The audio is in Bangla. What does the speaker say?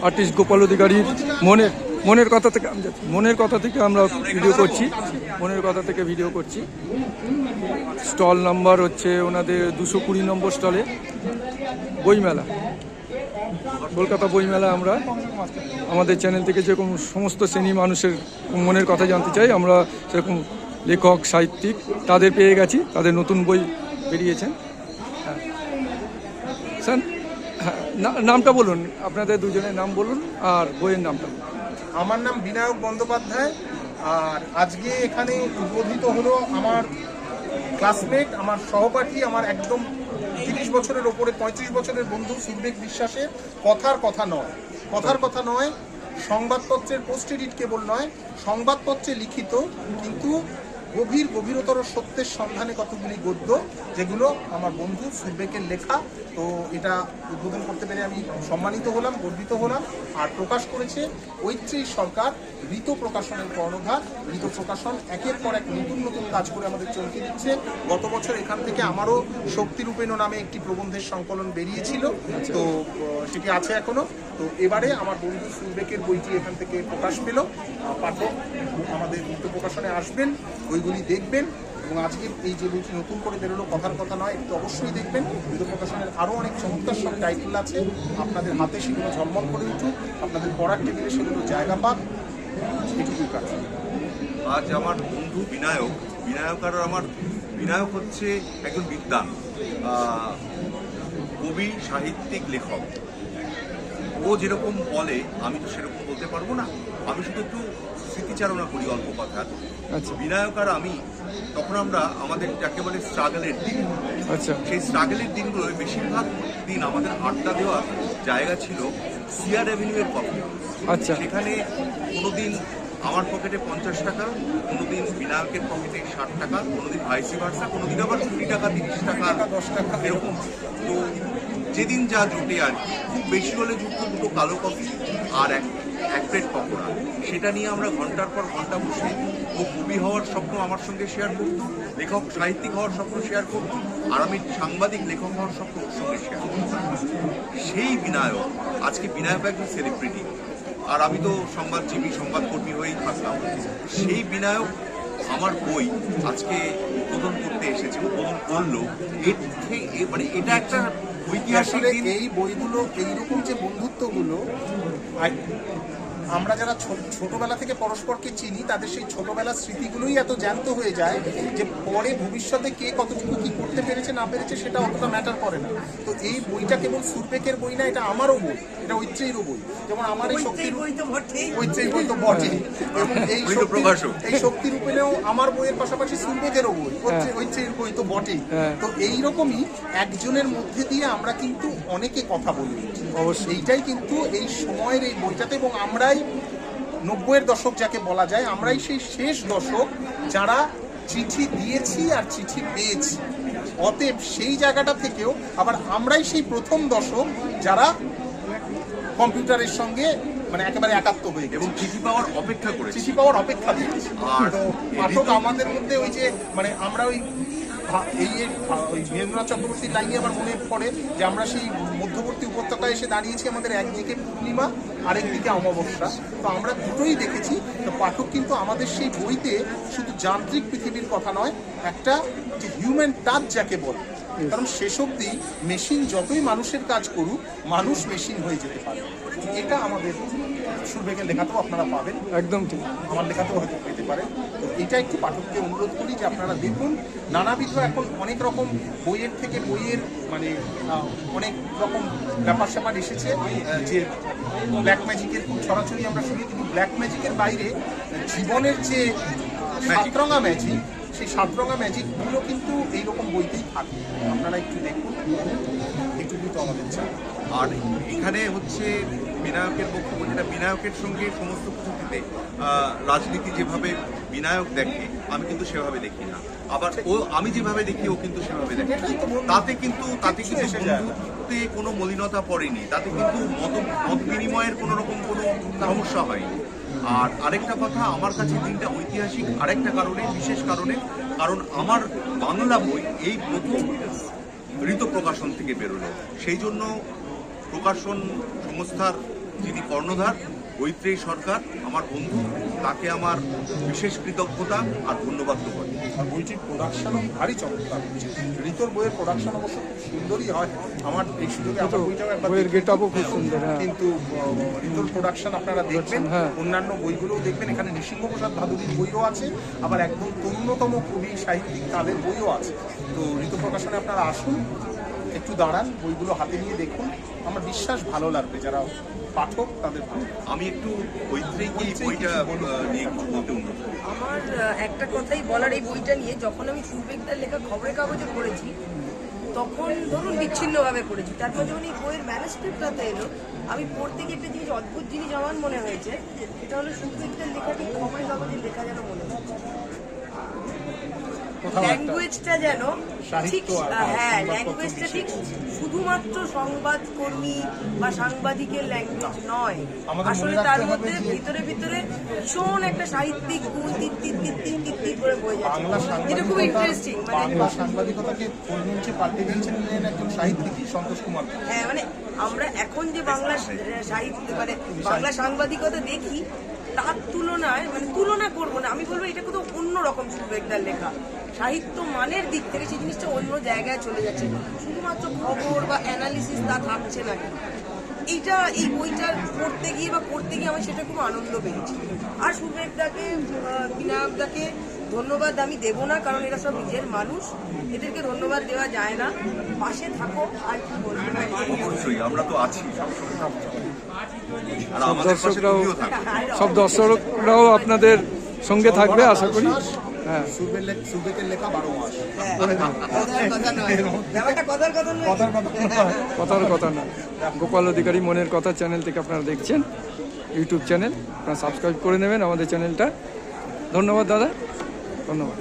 আর্টিস্ট গোপাল অধিকারীর মনের কথা থেকে আমরা ভিডিও করছি। স্টল নাম্বার হচ্ছে ওনাদের 220 নম্বর স্টলে বইমেলা, কলকাতা বইমেলা। আমরা আমাদের চ্যানেল থেকে যেরকম সমস্ত শ্রেণী মানুষের মনের কথা জানতে চাই, আমরা সেরকম লেখক সাহিত্যিক তাদের পেয়ে গেছি, তাদের নতুন বই বেরিয়েছেন। স্যার নামটা বলুন, আপনাদের দুজনের নাম বলুন আর বইয়ের নামটা। আমার নাম বিনায়ক বন্দ্যোপাধ্যায়, আর আজকে এখানে উদ্বোধিত হলো আমার ক্লাসমেট, আমার সহপাঠী, আমার একদম 30 বছরের ওপরে 35 বছরের বন্ধু সুরবেক বিশ্বাসের কথার কথা নয়, সংবাদপত্রের পোস্ট এডিট কেবল নয়, সংবাদপত্রে লিখিত কিন্তু গভীরতর সত্যের সন্ধানে কতগুলি গদ্য, যেগুলো আমার বন্ধু সুরবেকের লেখা। তো এটা উদ্বোধন করতে পেরে আমি সম্মানিত হলাম, গর্বিত হলাম। আর প্রকাশ করেছে ঐত্রেয়ী সরকার, ঋত প্রকাশনের কর্ণধার। ঋত প্রকাশন একের পর এক নতুন কাজ করে আমাদের চমকে দিচ্ছে। গত বছর এখান থেকে আমারও শক্তিরূপেণ নামে একটি প্রবন্ধের সংকলন বেরিয়েছিল, তো সেটি আছে এখনো। তো এবারে আমার বন্ধু সুরবেকের বইটি এখান থেকে প্রকাশ পেল। পাঠক আমাদের ঋত প্রকাশনে আসবেন, বইগুলি দেখবেন, এবং আজকে এই যে বইটি নতুন করে বেরোলো কথার কথা নয়, একটু অবশ্যই দেখবেন। ঋত প্রকাশনের আরও অনেক চমৎকার সব টাইটেল আছে, আপনাদের হাতে সেগুলো ঝলমল করে উঠুক, আপনাদের পড়ার টেবিলে সেগুলো জায়গা পাক, এটুকুই কাজ। আজ আমার বন্ধু বিনায়ক হচ্ছে একজন বিদ্বান, কবি, সাহিত্যিক, লেখক। ও যেরকম বলে আমি তো সেরকম বলতে পারবো না, আমি শুধু একটু স্মৃতিচারণা করি অল্প কথা। বিনায়ক আর আমি তখন আমরা আমাদের যাকে বলে স্ট্রাগলের দিন, সেই স্ট্রাগলের দিনগুলোয় বেশিরভাগ দিন আমাদের আড্ডা দেওয়ার জায়গা ছিল সিআর অ্যাভিনিউয়ের কফি হাউস। সেখানে কোনোদিন আমার পকেটে 50 টাকা, কোনোদিন বিনায়কের পকেটে 60 টাকা, কোনোদিন ভাইসি ভার্সা, কোনোদিন আবার 20 টাকা, 30 টাকা, 10 টাকা এরকম। তো যেদিন যা জোটে আর কি, খুব বেশি হলে জুটতো 2 কালো কফি আর এক প্লেট পকোড়া। সেটা নিয়ে আমরা ঘন্টার পর ঘন্টা বসে, ও কবি হওয়ার স্বপ্ন আমার সঙ্গে শেয়ার করতো, লেখক সাহিত্যিক হওয়ার স্বপ্ন শেয়ার করতো, আর আমি সাংবাদিক লেখক হওয়ার স্বপ্ন ওর সঙ্গে শেয়ার করতাম। সেই বিনায়ক, আজকে বিনায়ক একজন সেলিব্রিটি, আর আমি তো সংবাদকর্মী হয়েই থাকলাম। সেই বিনায়ক আমার বই আজকে উদ্বোধন করতে এসেছে, উদ্বোধন করলো। মানে এটা একটা ঐতিহাসিক দিন। এই বইগুলো, এইরকম যে বন্ধুত্বগুলো, আমরা যারা ছোটবেলা থেকে পরস্পরকে চিনি, তাদের সেই ছোটবেলার স্মৃতিগুলোই এত জ্যান্ত হয়ে যায় যে পরে ভবিষ্যতে কে কতটুকু কি করতে পেরেছে না পেরেছে সেটা অতটা ম্যাটার করে না। তো এই বইটা কেবল সুরবেকের বই না, এটা আমারও বই, এটা ঐত্রেয়ীরও বই। যেমন আমার এই ঐত্রেয়ী বই তো বটে, এবং এই শক্তিরূপেণেও আমার বইয়ের পাশাপাশি সুরবেকেরও বই, ঐত্রেয়ীর বই তো বটেই। তো এইরকমই একজনের মধ্যে দিয়ে আমরা কিন্তু অনেকে কথা বলি, অবশ্যই এইটাই কিন্তু এই সময়ের এই বইটাতে। এবং আমরাই 90-এর দশক যাকে বলা যায়, আমরাই সেই শেষ দশক যারা চিঠি দিয়েছি আর চিঠি পেয়েছি। অতএব সেই জায়গাটা থেকেও আবার আমরাই সেই প্রথম দশক যারা কম্পিউটারের সঙ্গে মানে একেবারে একাত্ম হয়ে গেছে এবং চিঠি পাওয়ার অপেক্ষা করেছি, আর পাঠক আমাদের মধ্যে ওই যে মানে আমরা ওই বীরেন্দ্রনাথ চক্রবর্তীর লাইনে আবার মনে পড়ে যে আমরা সেই মধ্যবর্তী উপত্যকায় এসে দাঁড়িয়েছি, আমাদের একদিকে পূর্ণিমা আরেকদিকে অমাবস্যা। তো আমরা দুটোই দেখেছি। তো পাঠক কিন্তু আমাদের সেই বইতে শুধু যান্ত্রিক পৃথিবীর কথা নয়, একটা যে হিউম্যান টাচ যাকে বলে, কারণ শেষ অবধি মেশিন যতই মানুষের কাজ করুক, মানুষ মেশিন হয়ে যেতে পারে। এটা আমাদের সুরবেকের লেখাতেও আপনারা পাবেন, একদম ঠিক, আমার লেখাতেও হয়তো পেতে পারেন। তো এটা একটু পাঠককে অনুরোধ করি যে আপনারা দেখুন। নানাবিধ এখন অনেক রকম বইয়ের থেকে বইয়ের মানে অনেক রকম ব্যাপার স্যাপার এসেছে, যে ব্ল্যাক ম্যাজিকের খুব ছড়াছড়ি আমরা শুনি, কিন্তু ব্ল্যাক ম্যাজিকের বাইরে জীবনের যে সাতরঙা ম্যাজিক, সেই সাতরঙা ম্যাজিকগুলো কিন্তু এইরকম বইতেই থাকে। আপনারা একটু দেখুন, এটুকুই তো আমাদের চাই। আর এখানে হচ্ছে বিনায়কের বক্তব্য, যেটা বিনায়কের সঙ্গে সমস্ত কিছুতে রাজনীতি যেভাবে বিনায়ক দেখে, আমি কিন্তু সেভাবে দেখি না। আবার আমি যেভাবে দেখি ও কিন্তু সেভাবে দেখে। তাতে কিন্তু বন্ধুত্বে কোনো মলিনতা পড়েনি, তাতে কিন্তু মত বিনিময়ের কোনো রকম কোনো সমস্যা হয়নি। আর আরেকটা কথা, আমার কাছে দিনটা ঐতিহাসিক আরেকটা কারণে, বিশেষ কারণে, কারণ আমার বাংলা বই এই প্রথম ঋত প্রকাশন থেকে বেরোলো। সেই জন্য প্রকাশন সংস্থার যিনি কর্ণধার মৈত্রেয়ী সরকার, আমার বন্ধু, তাকে আমার বিশেষ কৃতজ্ঞতা আর ধন্যবাদ দেবো। আর বইটির প্রোডাকশনও ভারী চমৎকার হচ্ছে। ঋতুর বইয়ের প্রোডাকশন অবশ্য খুব সুন্দরই হয়। আমার এই সুযোগে আমার বইটাও একবার বইয়ের গেটআপও খুব সুন্দর, হ্যাঁ। কিন্তু ঋতুর প্রোডাকশন আপনারা দেখবেন, হ্যাঁ। অন্যান্য বইগুলোও দেখবেন। এখানে নৃসিংহপ্রসাদ ভাদুরীর বইও আছে, আবার একদম তরুণতম কবি সাহিত্যিক কালের বইও আছে। তো ঋতু প্রকাশনে আপনারা আসুন, একটু দাঁড়ান, বইগুলো হাতে নিয়ে দেখুন। আমার বিশ্বাস ভালো লাগবে, যারা পাঠক তাদের ভালো লাগবে। আমি একটু মৈত্রেয়ীকে এই বইটা নিয়ে একটু বলতে অনুরোধ করি। আমার একটা কথাই বলার এই বইটা নিয়ে, যখন আমি সুরবেগদার লেখা খবরের কাগজে পড়েছি তখন ধরুন বিচ্ছিন্নভাবে পড়েছি, তারপর যখন এই বইয়ের ম্যানুস্ক্রিপ্ট হাতে এলো, আমি পড়তে গিয়ে একটা জিনিস, অদ্ভুত জিনিস আমার মনে হয়েছে, সেটা হলো সুরবেগদার লেখাটি খবরের কাগজের লেখা যেন মনে হচ্ছে। ল্যাঙ্গুয়েজটা যেন ঠিক, হ্যাঁ ল্যাঙ্গুয়েজটা ঠিক শুধুমাত্র সংবাদকর্মী বা সাংবাদিকের ল্যাঙ্গুয়েজ নয়, আসলে তার মধ্যে ভিতরে ভিতরে ভীষণ একটা সাহিত্যিক গুণ তীর করে বয়ে যাচ্ছে, যেটা খুব ইন্টারেস্টিং। বাংলা সাংবাদিকতাকে পরিণমিছে পাল্টে দিয়েছেন একজন সাহিত্যিকই সন্তোষ কুমার। হ্যাঁ, মানে আমরা এখন যে বাংলা সাহিত্য মানে বাংলা সাংবাদিকতা দেখি, তার তুলনায়, মানে তুলনা করবো না, আমি বলবো এটা কোথাও অন্যরকম সুরবেগদার লেখা। সাহিত্য মানের দিক থেকে সেই জিনিসটা অন্য জায়গায় চলে যাচ্ছে, শুধুমাত্র খবর বা অ্যানালিসিস তা থাকছে না। এইটা এই বইটা পড়তে গিয়ে বা করতে গিয়ে আমি সেটা খুব আনন্দ পেয়েছি। আর সুরবেগদাকে, বিনায়কদাকে ধন্যবাদ আমি দেবো না, কারণ এরা সব নিজের মানুষ, এদেরকে ধন্যবাদ দেওয়া যায় না। পাশে থাকো, আর কি বলবো। অবশ্যই আমরা তো আছি আর সব আমাদের পাশে দর্শকরাও তুমিও থাকো। সব দর্শকরাও আপনাদের সঙ্গে থাকবে আশা করি। হ্যাঁ, সুরবেগের লেখা 12 মাস। ব্যাপারটা কথার কথা নয়। কথার কথা না। গোপাল অধিকারী মনের কথা চ্যানেল থেকে আপনারা দেখছেন, ইউটিউব চ্যানেল, আপনারা সাবস্ক্রাইব করে নেবেন আমাদের চ্যানেলটা। ধন্যবাদ দাদা, ধন্যবাদ।